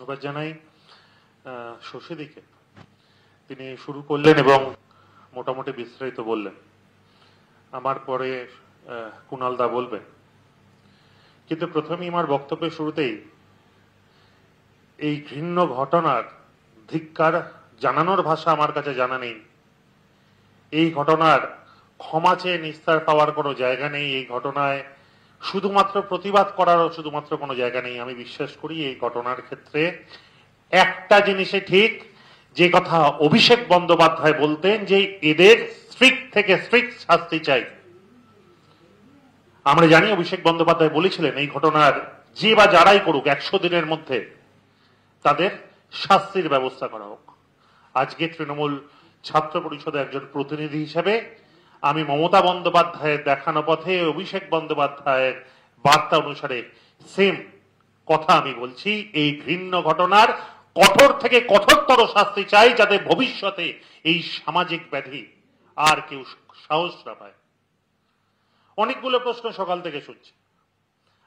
ধন্যবাদ জানাই শশীদিকে। তিনি শুরু করলেন এবং মোটামুটি বিস্তারিত বললেন, আমার পরে কুণাল দা বলবেন। কিন্তু প্রথমেই আমার বক্তব্যের শুরুতেই এই ঘৃণ্য ঘটনার ধিক্কার জানানোর ভাষা আমার কাছে জানা নেই। এই ঘটনার ক্ষমা চেয়ে নিস্তার পাওয়ার কোনো জায়গা নেই। এই ঘটনায় শুধুমাত্র প্রতিবাদ করারও শুধুমাত্র কোনো জায়গা নেই। আমি বিশ্বাস করি এই ঘটনার ক্ষেত্রে একটা জিনিসে ঠিক, যে কথা অভিষেক বন্দ্যোপাধ্যায় বলতেন যে এদের স্ট্রিক্ট থেকে স্ট্রিক্ট শাস্তি চাই। আমরা জানি অভিষেক বন্দ্যোপাধ্যায় বলেছিলেন এই ঘটনার যে বা যারাই করুক 100 দিনের মধ্যে তাদের শাস্তির ব্যবস্থা করা হোক। আজকে তৃণমূল ছাত্র পরিষদের একজন প্রতিনিধি হিসেবে আমি মমতা বন্দ্যোপাধ্যায়ের দেখানো পথে অভিষেক বন্দ্যোপাধ্যায়ের বার্তা অনুসারে সেম কথা আমি বলছি। এই ঘৃণ্য ঘটনার কঠোর থেকে কঠোরতর শাস্তি চাই, যাতে ভবিষ্যতে এই সামাজিক ব্যাধি আর কেউ সাহস না পায়। অনেকগুলো প্রশ্ন সকাল থেকে শুনছি।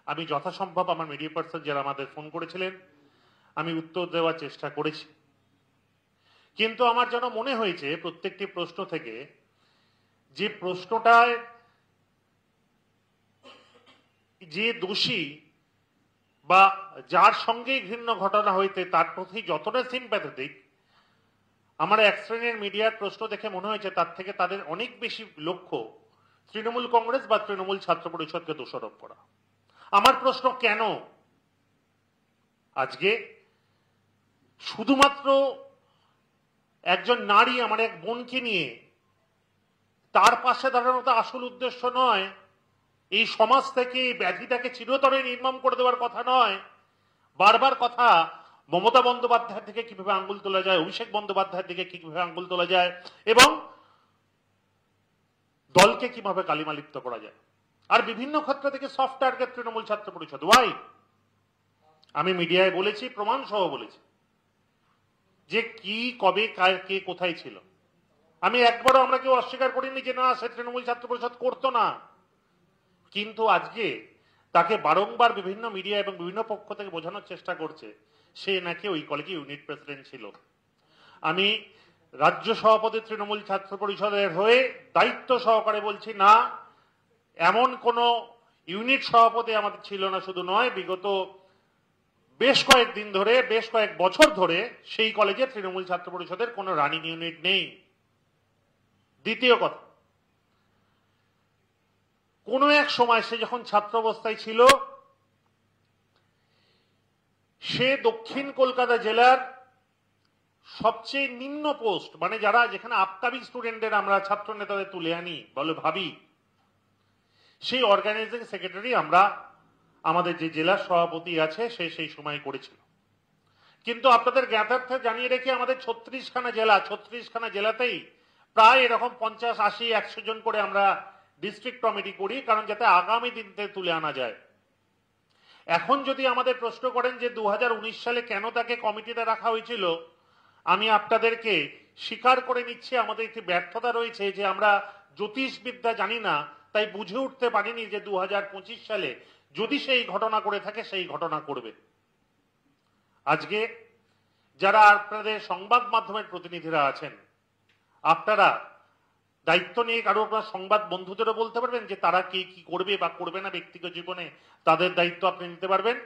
আমি যথাসম্ভব আমার মিডিয়া পার্সন যারা আমাদের ফোন করেছিলেন আমি উত্তর দেওয়ার চেষ্টা করেছি, কিন্তু আমার যেন মনে হয়েছে প্রত্যেকটি প্রশ্ন থেকে যে প্রশ্নটায় যে দোষী বা যার সঙ্গে ঘৃণ্য ঘটনা হইতে তার প্রতি যতটা সিম্প্যাথেটিক, আমার এক শ্রেণীর মিডিয়ার প্রশ্ন দেখে মনে হয়েছে তার থেকে তাদের অনেক বেশি লক্ষ্য তৃণমূল কংগ্রেস বা তৃণমূল ছাত্র পরিষদকে দোষারোপ করা। আমার প্রশ্ন, কেন আজকে শুধুমাত্র একজন নারী আমার এক বোনকে নিয়ে তার পাশে দাঁড়ানো তো আসল উদ্দেশ্য নয়। এই সমাজ থেকে এই ব্যাধিটাকে চিরতরে নির্মম করে দেওয়ার কথা নয়। বারবার কথা মমতা বন্দ্যোপাধ্যায় থেকে কিভাবে আঙ্গুল তোলা যায়, অভিষেক বন্দ্যোপাধ্যায়ের দিকে কিভাবে আঙ্গুল তোলা যায় এবং দলকে কিভাবে কালিমালিপ্ত করা যায়, আর বিভিন্ন ক্ষেত্র থেকে সফট টার্গেট তৃণমূল ছাত্র পরিষদ। ওয়াই? আমি মিডিয়ায় বলেছি, প্রমাণ সহ বলেছি যে কি কবে কে কোথায় ছিল। আমি একবারও আমরা কেউ অস্বীকার করিনি যে না সে তৃণমূল ছাত্র পরিষদ করতো না, কিন্তু আজকে তাকে বারংবার বিভিন্ন মিডিয়া এবং বিভিন্ন পক্ষ থেকে বোঝানোর চেষ্টা করছে সে নাকি ওই কলেজে ইউনিট প্রেসিডেন্ট ছিল। আমি রাজ্য সভাপতি তৃণমূল ছাত্র পরিষদের হয়ে দায়িত্ব সহকারে বলছি, না, এমন কোন ইউনিট সভাপতি আমাদের ছিল না। শুধু নয়, বিগত বেশ কয়েকদিন ধরে, বেশ কয়েক বছর ধরে সেই কলেজে তৃণমূল ছাত্র পরিষদের কোন রানিং ইউনিট নেই। দ্বিতীয় কথা, কোন এক সময় সে যখন ছাত্র অবস্থায় ছিল সে দক্ষিণ কলকাতা জেলার সবচেয়ে নিম্ন পোস্ট, মানে যারা যেখানে আপকামিং স্টুডেন্টদের আমরা ছাত্র নেতাদের তুলে আনি বলে ভাবি, সেই অর্গানাইজিং সেক্রেটারি আমরা আমাদের যে জেলার সভাপতি আছে সে সেই সময় করেছিল। কিন্তু আপনাদের জ্ঞাতার্থে জানিয়ে রেখে আমাদের 36খানা জেলা, 36খানা জেলাতেই প্রায় এরকম 50, 80, 100 জন করে আমরা ডিস্ট্রিক্ট কমিটি করি, কারণ যাতে আগামী দিনতে তুলে আনা যায়। এখন যদি আমাদের প্রশ্ন করেন যে 2019 সালে কেন তাকে কমিটিতে রাখা হয়েছিল, আমি আপনাদেরকে স্বীকার করে নিচ্ছি আমাদের একটি ব্যর্থতা রয়েছে যে আমরা জ্যোতিষবিদ্যা জানি না, তাই বুঝে উঠতে পারিনি যে 2025 সালে যদি সেই ঘটনা করে থাকে সেই ঘটনা করবে। আজকে যারা আপনাদের সংবাদ মাধ্যমের প্রতিনিধিরা আছেন, আপনারা দায়িত্ব নিয়ে কারো আপনার সংবাদ বন্ধুদেরও বলতে পারবেন যে তারা কি কি করবে বা করবে না ব্যক্তিগত জীবনে, তাদের দায়িত্ব আপনি নিতে পারবেন।